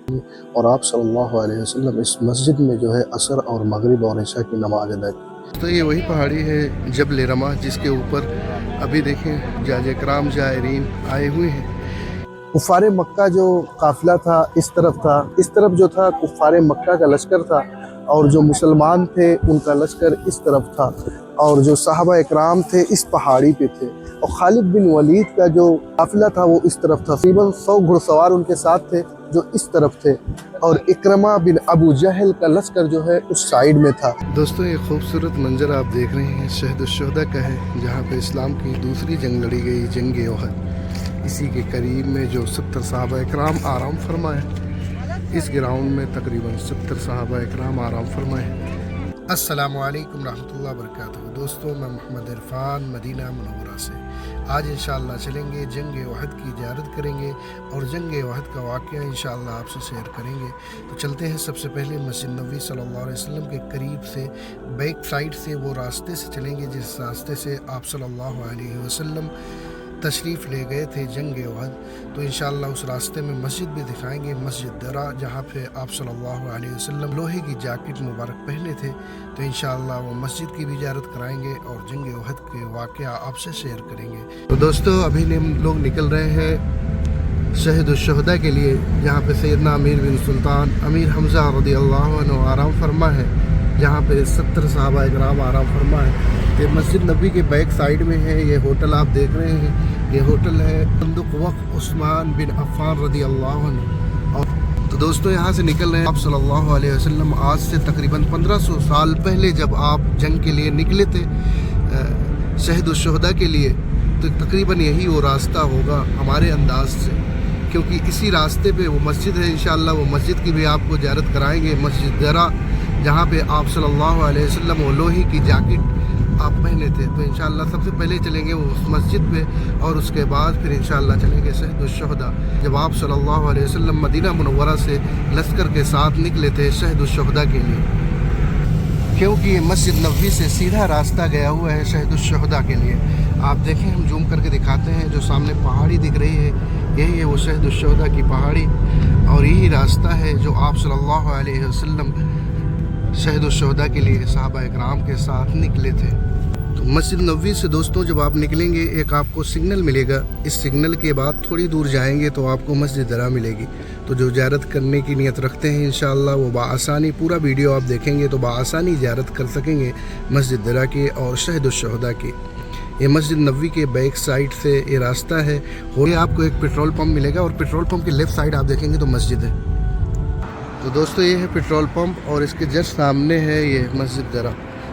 اور آپ صلی اللہ علیہ وسلم اس مسجد میں جو ہے عصر اور مغرب اور عشاء کی نماز ادا کی۔ تو یہ وہی پہاڑی ہے جبل رمح، جس کے اوپر ابھی دیکھیں جاج کرام زائرین آئے ہوئے ہیں۔ کفار مکہ جو قافلہ تھا اس طرف جو تھا کفار مکہ کا لشکر تھا، اور جو مسلمان تھے ان کا لشکر اس طرف تھا، اور جو صحابہ اکرام تھے اس پہاڑی پہ تھے، اور خالد بن ولید کا جو قافلہ تھا وہ اس طرف تھا۔ تقریباً 100 گھڑ سوار ان کے ساتھ تھے جو اس طرف تھے، اور اکرمہ بن ابو جہل کا لشکر جو ہے اس سائیڈ میں تھا۔ دوستو یہ خوبصورت منظر آپ دیکھ رہے ہیں شہد الشہداء کا ہے، جہاں پہ اسلام کی دوسری جنگ لڑی گئی، جنگ احد۔ اسی کے قریب میں جو 70 صحابہ اکرام آرام فرمائے، اس گراؤنڈ میں تقریباً 70 صحابہ اکرام آرام فرمائے۔ السلام علیکم رحمۃ اللہ وبرکاتہ۔ دوستو میں محمد عرفان مدینہ منورہ سے آج انشاءاللہ چلیں گے، جنگ احد کی زیارت کریں گے اور جنگ احد کا واقعہ انشاءاللہ آپ سے شیئر کریں گے۔ تو چلتے ہیں سب سے پہلے مسجد نبوی صلی اللہ علیہ وسلم کے قریب سے بیک سائیڈ سے وہ راستے سے چلیں گے جس راستے سے آپ صلی اللہ علیہ وسلم تشریف لے گئے تھے جنگ احد۔ تو انشاءاللہ اس راستے میں مسجد بھی دکھائیں گے، مسجد درا، جہاں پہ آپ صلی اللہ علیہ وسلم لوہے کی جاکٹ مبارک پہنے تھے۔ تو انشاءاللہ وہ مسجد کی بھی زیارت کرائیں گے اور جنگ احد کے واقعہ آپ سے شیئر کریں گے۔ تو دوستو ابھی ہم لوگ نکل رہے ہیں شہد الشہداء کے لیے، جہاں پہ سیدنا امیر بن سلطان امیر حمزہ رضی اللہ عنہ آرام فرما ہے، جہاں پہ 70 صحابہ اکرام آرام فرما ہے۔ یہ مسجد نبی کے بیک سائیڈ میں ہے، یہ ہوٹل آپ دیکھ رہے ہیں، یہ ہوٹل ہے فندق وقف عثمان بن عفان رضی اللہ عنہ۔ اور تو دوستو یہاں سے نکل رہے ہیں آپ صلی اللہ علیہ وسلم آج سے تقریباً 1500 سال پہلے جب آپ جنگ کے لیے نکلے تھے شہد الشہداء کے لیے، تو تقریباً یہی وہ راستہ ہوگا ہمارے انداز سے، کیونکہ اسی راستے پہ وہ مسجد ہے۔ انشاءاللہ وہ مسجد کی بھی آپ کو زیارت کرائیں گے، مسجد درا، جہاں پہ آپ صلی اللہ علیہ وسلم وہ لوہے کی جاکٹ آپ پہنے تھے۔ تو انشاءاللہ سب سے پہلے چلیں گے وہ اس مسجد پہ، اور اس کے بعد پھر انشاءاللہ چلیں گے شہد الشہداء، جب آپ صلی اللہ علیہ وسلم مدینہ منورہ سے لشکر کے ساتھ نکلے تھے شہد الشہداء کے لیے، کیونکہ یہ مسجد نبوی سے سیدھا راستہ گیا ہوا ہے شہد الشہداء کے لیے۔ آپ دیکھیں ہم زوم کر کے دکھاتے ہیں، جو سامنے پہاڑی دکھ رہی ہے یہی ہے وہ شہد الشہداء کی پہاڑی، اور یہی راستہ ہے جو آپ صلی اللہ علیہ وسلم شہد الشہداء کے لیے صحابہ اکرام کے ساتھ نکلے تھے۔ تو مسجد نبوی سے دوستوں جب آپ نکلیں گے ایک آپ کو سگنل ملے گا، اس سگنل کے بعد تھوڑی دور جائیں گے تو آپ کو مسجد درا ملے گی۔ تو جو زیارت کرنے کی نیت رکھتے ہیں انشاءاللہ وہ بآسانی پورا ویڈیو آپ دیکھیں گے تو بآسانی زیارت کر سکیں گے مسجد درا کی اور شہد الشہداء کی۔ یہ مسجد نبوی کے بیک سائیڈ سے یہ راستہ ہے، اور یہ آپ کو ایک پیٹرول پمپ ملے گا، اور پیٹرول پمپ کے لیفٹ سائیڈ آپ دیکھیں گے تو مسجد ہے۔ تو دوستو یہ ہے پیٹرول پمپ، اور اس کے جسٹ سامنے ہے یہ مسجد درا۔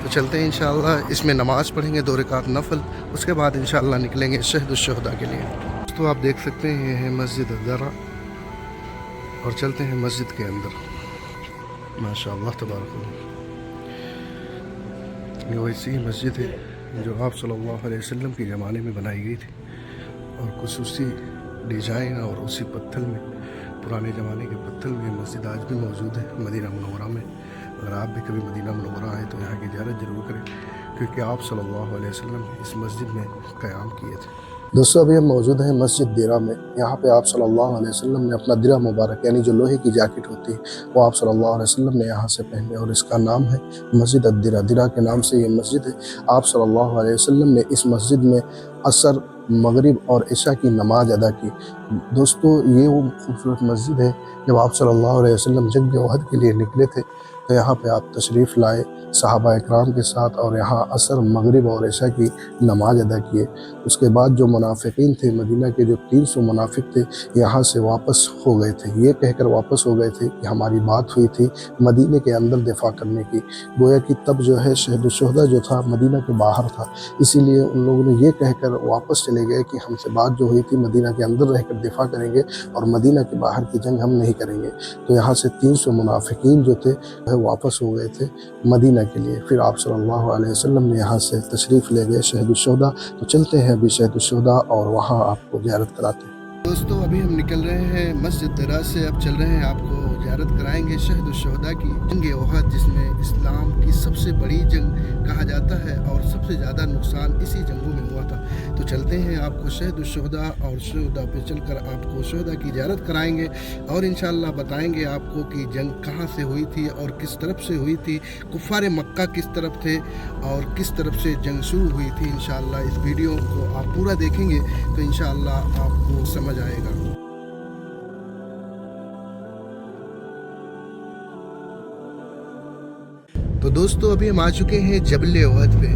تو چلتے ہیں انشاءاللہ اس میں نماز پڑھیں گے 2 رکعت نفل، اس کے بعد انشاءاللہ نکلیں گے شہد الشہداء کے لیے۔ تو آپ دیکھ سکتے ہیں یہ ہے مسجد درا، اور چلتے ہیں مسجد کے اندر۔ ماشاءاللہ تبارک اللہ، یہ ویسی مسجد ہے جو آپ صلی اللہ علیہ وسلم کے زمانے میں بنائی گئی تھی، اور کچھ اسی ڈیزائن اور اسی پتھر میں، پرانے زمانے کے پتھر میں مسجد آج بھی موجود ہے مدینہ منورہ میں۔ اگر آپ بھی کبھی مدینہ منورہ آئیں تو یہاں کی زیارت ضرور کریں، کیونکہ آپ صلی اللہ علیہ وسلم اس مسجد میں قیام کیے تھے۔ دوستو ابھی ہم موجود ہیں مسجد درا میں، یہاں پہ آپ صلی اللہ علیہ وسلم نے اپنا درع مبارک یعنی جو لوہے کی جاکٹ ہوتی ہے وہ آپ صلی اللہ علیہ وسلم نے یہاں سے پہنے، اور اس کا نام ہے مسجد الدرا۔ درا کے نام سے یہ مسجد ہے۔ آپ صلی اللہ علیہ وسلم نے اس مسجد میں عصر، مغرب اور عشاء کی نماز ادا کی۔ دوستو یہ وہ خوبصورت مسجد ہے جب آپ صلی اللہ علیہ وسلم جنگ احد کے لیے نکلے تھے تو یہاں پہ آپ تشریف لائے صحابہ اکرام کے ساتھ، اور یہاں عصر، مغرب اور عشاء کی نماز ادا کیے۔ اس کے بعد جو منافقین تھے مدینہ کے، جو 300 منافق تھے، یہاں سے واپس ہو گئے تھے، یہ کہہ کر واپس ہو گئے تھے کہ ہماری بات ہوئی تھی مدینہ کے اندر دفاع کرنے کی، گویا کہ تب جو ہے شہد الشہداء جو تھا مدینہ کے باہر تھا، اسی لیے ان لوگوں نے یہ کہہ کر واپس چلے گئے کہ ہم سے بات جو ہوئی تھی مدینہ کے اندر رہ کر دفاع کریں گے اور مدینہ کے باہر کی جنگ ہم نہیں کریں گے۔ تو یہاں سے 300 منافقین جو تھے واپس ہو گئے تھے مدینہ کے لیے۔ پھر آپ صلی اللہ علیہ وسلم نے یہاں سے تشریف لے گئے شہد الشہداء۔ تو چلتے ہیں ابھی شہد الشہداء اور وہاں آپ کو زیارت کراتے ہیں۔ دوستو ابھی ہم نکل رہے ہیں مسجد درا سے، اب چل رہے ہیں آپ کو और ज़ियारत कराएंगे शहीद शुहदा की जंग ओहद, जिसमें इस्लाम की सबसे बड़ी जंग कहा जाता है और सबसे ज़्यादा नुकसान इसी जंगों में हुआ था। तो चलते हैं, आपको शहीद शुहदा और शुहदा पे चलकर आपको शुहदा की ज़ियारत कराएंगे और इंशाअल्लाह बताएंगे आपको कि जंग कहाँ से हुई थी और किस तरफ से हुई थी, कुफ़ार मक्का किस तरफ थे और किस तरफ से जंग शुरू हुई थी। इंशाअल्लाह इस वीडियो को आप पूरा देखेंगे तो इंशाअल्लाह आपको समझ आएगा। तो दोस्तों अभी हम आ चुके हैं जबल ओहद पे।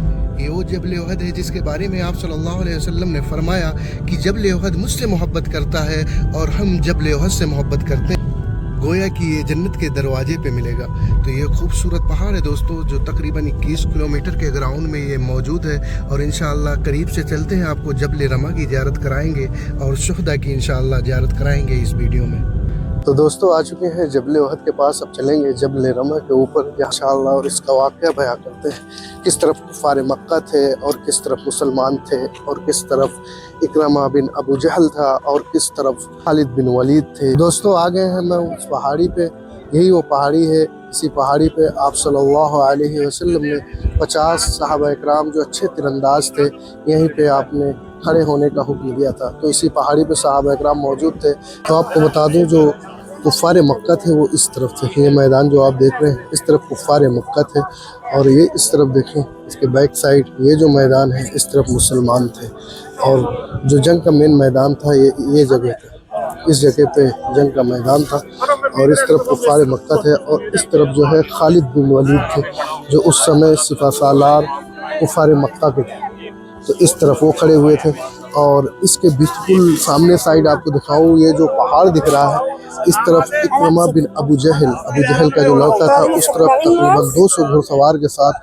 ये वो जबल ओहद है जिसके बारे में आप सल्लल्लाहु अलैहि वसल्लम ने फरमाया कि जबल ओहद मुझसे मोहब्बत करता है और हम जबल ओहद से मोहब्बत करते हैं, गोया कि ये जन्नत के दरवाजे पे मिलेगा। तो ये खूबसूरत पहाड़ है दोस्तों, जो तकरीबन 21 किलोमीटर के ग्राउंड में ये मौजूद है और इंशाअल्लाह करीब से चलते हैं, आपको जबल रमा की ज़ियारत कराएंगे और शुहदा की इंशाअल्लाह ज़ियारत कराएंगे इस वीडियो में। तो दोस्तों आ चुके हैं जबल ओहद के पास, अब चलेंगे जबल रमा के ऊपर इंशाअल्लाह और इसका वाक़या बयां करते हैं, किस तरफ कुफ़ार मक्का थे और किस तरफ मुसलमान थे और किस तरफ इकरमा बिन अबू जहल था और किस तरफ खालिद बिन वलीद थे। दोस्तों आ गए हैं मैं उस पहाड़ी पे, यही वो पहाड़ी है। इसी पहाड़ी पे आप सल्लल्लाहु अलैहि वसल्लम ने 50 सहाबा इकराम जो अच्छे तीरंदाज थे, यहीं पे आपने खड़े होने का हुक्म दिया था। तो इसी पहाड़ी पे सहाबा इकराम मौजूद थे। तो आपको बता दूं, जो कुफ़ार मक्का थे वो इस तरफ थे। ये मैदान जो आप देख रहे हैं, इस तरफ कुफ़ार मक्का थे और ये इस तरफ देखें, इसके बैक साइड ये जो मैदान है, इस तरफ मुसलमान थे। और जो जंग का मेन मैदान था ये जगह था, इस जगह पे जंग का मैदान था और इस तरफ कुफ़ार मक्का थे और इस तरफ जो है खालिद बिन वलीद थे, जो उस समय सिपा सालार कुफ़ार मक्का के थे। तो इस तरफ वो खड़े हुए थे और इसके बिल्कुल सामने साइड आपको दिखाऊं, ये जो पहाड़ दिख रहा है, इस तरफ इकरमा बिन अबू जहल का जो लड़का था, उस तरफ तकरीबन 200 घुड़सवार के साथ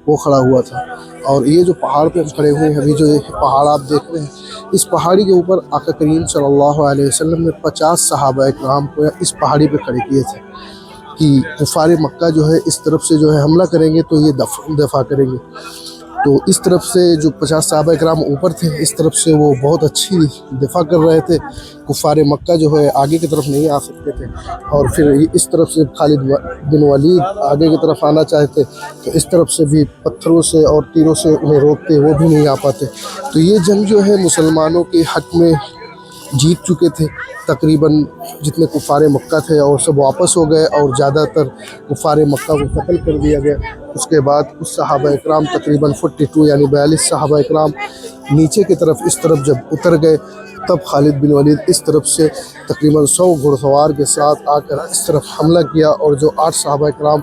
वो खड़ा हुआ था। और ये जो पहाड़ पे हम खड़े हुए हैं, अभी जो ये पहाड़ आप देख रहे हैं, इस पहाड़ी के ऊपर आका करीम सल्लल्लाहु अलैहि वसल्लम ने 50 सहाबा इकराम को इस पहाड़ी पे खड़े किए थे कि कुफ़ार मक्का जो है इस तरफ से जो है हमला करेंगे तो ये दफ़ा करेंगे। तो इस तरफ से जो 50 सहाबा इकराम ऊपर थे, इस तरफ से वो बहुत अच्छी दिफा कर रहे थे। कुफ़ार मक्का जो है आगे की तरफ नहीं आ सकते थे और फिर इस तरफ से खालिद बिन वलीद आगे की तरफ आना चाहते तो इस तरफ से भी पत्थरों से और तीरों से उन्हें रोकते, वो भी नहीं आ पाते। तो ये जंग जो है मुसलमानों के हक़ में जीत चुके थे। तकरीबन जितने कुफ़ार मक्का थे और सब वापस हो गए और ज़्यादातर कुफ़ार मक्का को कत्ल कर दिया गया। उसके बाद उस सहाबा इकराम तकरीबन 42 यानी 42 सहाबा इकराम नीचे की तरफ इस तरफ जब उतर गए, तब खालिद बिन वलीद इस तरफ से तकरीबन 100 घुड़सवार के साथ आकर इस तरफ हमला किया और जो 8 सहाबा इकराम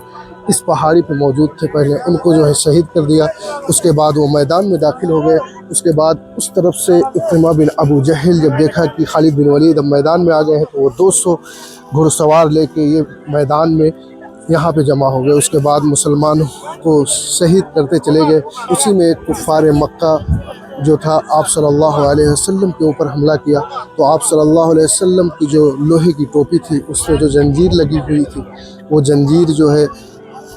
इस पहाड़ी पे मौजूद थे पहले, उनको जो है शहीद कर दिया। उसके बाद वो मैदान में दाखिल हो गए। उसके बाद उस तरफ से इकरमा बिन अबू जहल जब देखा कि खालिद बिन वलीद अब मैदान में आ गए हैं, तो वो 200 घुड़सवार लेके ये मैदान में यहाँ पे जमा हो गए। उसके बाद मुसलमानों को शहीद करते चले गए। उसी में एक कुफ़ार मक्का जो था आप सल्लल्लाहु अलैहि वसल्लम के ऊपर हमला किया। तो आप सल्लल्लाहु अलैहि वसल्लम की जो लोहे की टोपी थी, उसमें जो जंजीर लगी हुई थी, वो जंजीर जो है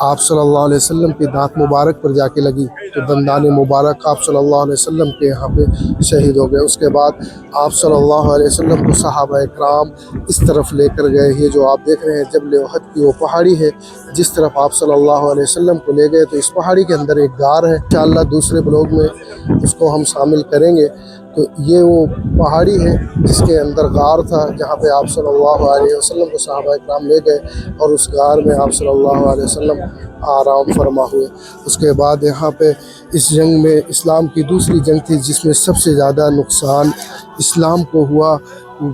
आप सल्लल्लाहु अलैहि वसल्लम के दांत मुबारक पर जाके लगी, तो दंदान मुबारक आप सल्लल्लाहु अलैहि वसल्लम के यहाँ पे शहीद हो गए। उसके बाद आप सल्लल्लाहु अलैहि वसल्लम को सहाबा इकराम इस तरफ लेकर गए। ये जो आप देख रहे हैं जबल ओहद की वो पहाड़ी है, जिस तरफ आप सल्लल्लाहु अलैहि वसल्लम को ले गए। तो इस पहाड़ी के अंदर एक गार है, इंशाअल्लाह दूसरे ब्लॉग में उसको हम शामिल करेंगे। तो ये वो पहाड़ी है जिसके अंदर गार था, जहाँ पे आप सल्लल्लाहु अलैहि वसल्लम को सहाबा इकराम ले गए और उस गार में आप सल्लल्लाहु अलैहि वसल्लम आराम फरमा हुए। उसके बाद यहाँ पे इस जंग में इस्लाम की दूसरी जंग थी जिसमें सबसे ज़्यादा नुकसान इस्लाम को हुआ,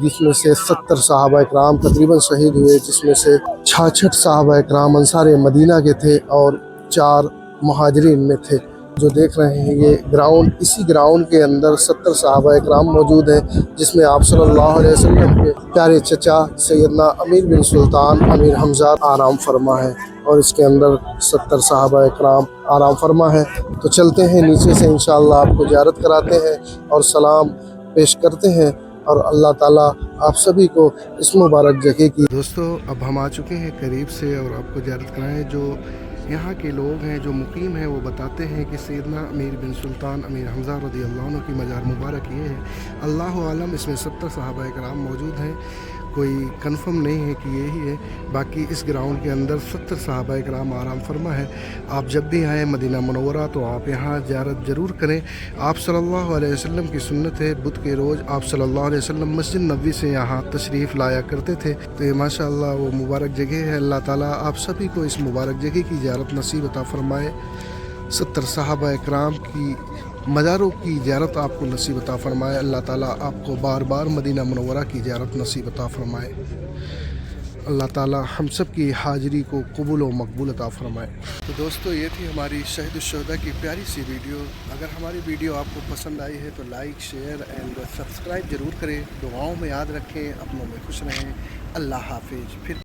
जिसमें से 70 सहाबा इकराम तकरीबन शहीद हुए, जिसमें से 66 सहाबा इकराम अंसार मदीना के थे और 4 मुहाजिरीन में थे। जो देख रहे हैं ये ग्राउंड, इसी ग्राउंड के अंदर 70 सहाबा इकराम मौजूद हैं, जिसमें आप सल्लल्लाहु अलैहि वसल्लम के प्यारे चचा सैयदना अमीर बिन सुल्तान अमीर हमजा आराम फरमा है और इसके अंदर 70 सहाबा इकराम आराम फरमा है। तो चलते हैं नीचे से, इंशाअल्लाह आपको ज़ियारत कराते हैं और सलाम पेश करते हैं और अल्लाह ताला आप सभी को इस मुबारक जगह की। दोस्तों अब हम आ चुके हैं करीब से और आपको ज़ियारत कराएं। जो यहाँ के लोग हैं, जो मुकीम हैं, वो बताते हैं कि सैयदना अमीर बिन सुल्तान अमीर हमजा रज़ियल्लाहु अन्हु की मज़ार मुबारक ये है। अल्लाह आलम इसमें 70 सहाबा इकराम मौजूद हैं। कोई कंफर्म नहीं है कि यही है। बाकी इस ग्राउंड के अंदर 70 सहाबा इकराम आराम फरमा है। आप जब भी आएँ मदीना मुनव्वरा तो आप यहाँ ज़ियारत ज़रूर करें। आप सल्लल्लाहु अलैहि वसल्लम की सुन्नत है, बुध के रोज़ आप सल्लल्लाहु अलैहि वसल्लम मस्जिद नबवी से यहाँ तशरीफ़ लाया करते थे। तो ये माशाअल्लाह वो मुबारक जगह है। अल्लाह ताला आप सभी को इस मुबारक जगह की ज़ियारत नसीब अता फ़रमाए। 70 सहाबा इकराम की मज़ारों की ज़ियारत आपको नसीब अता फ़रमाए। अल्लाह ताला आपको बार बार मदीना मुनव्वरा की ज़ियारत नसीब अता फ़रमाए। अल्लाह ताला हम सब की हाज़िरी को कबूल व मकबूल अता फ़रमाए। तो दोस्तों ये थी हमारी शहीद शुहदा की प्यारी सी वीडियो। अगर हमारी वीडियो आपको पसंद आई है तो लाइक शेयर एंड सब्सक्राइब ज़रूर करें। दुआओं में याद रखें, अपनों में खुश रहें। अल्लाह हाफिज़। फिर